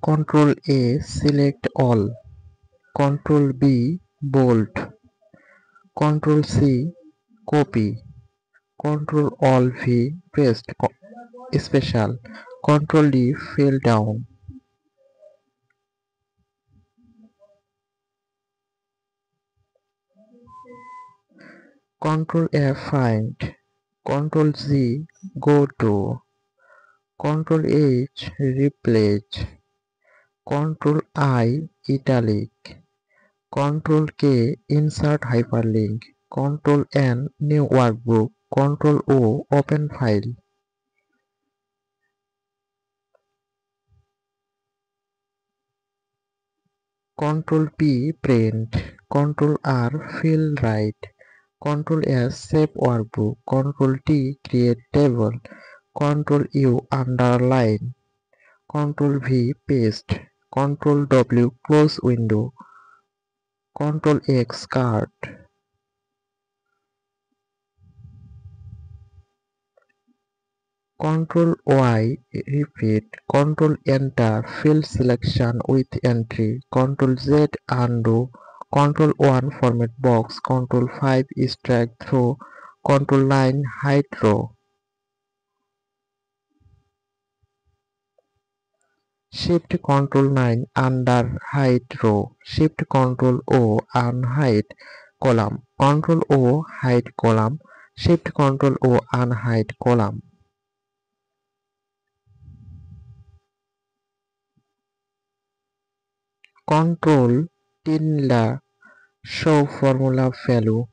Control A select all. Control B bold. Control C copy. Control Alt V paste special. Control D fill down. Control F find. Control Z go to. Control H replace. Control I italic. Control K insert hyperlink. Control N new workbook. Control O open file. Control P print. Control R fill right. Control S save workbook. Control T create table. Control U underline. Control V paste. Control W close window. Control X card. Control Y repeat. Control Enter fill selection with entry. Control Z undo. Control 1 format box. Control 5 extract through. Control 9 hide row. Shift Control 9 under hide row. Shift Control O unhide column. Control O hide column. Shift Control O unhide column. Control tilde show formula value.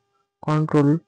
Control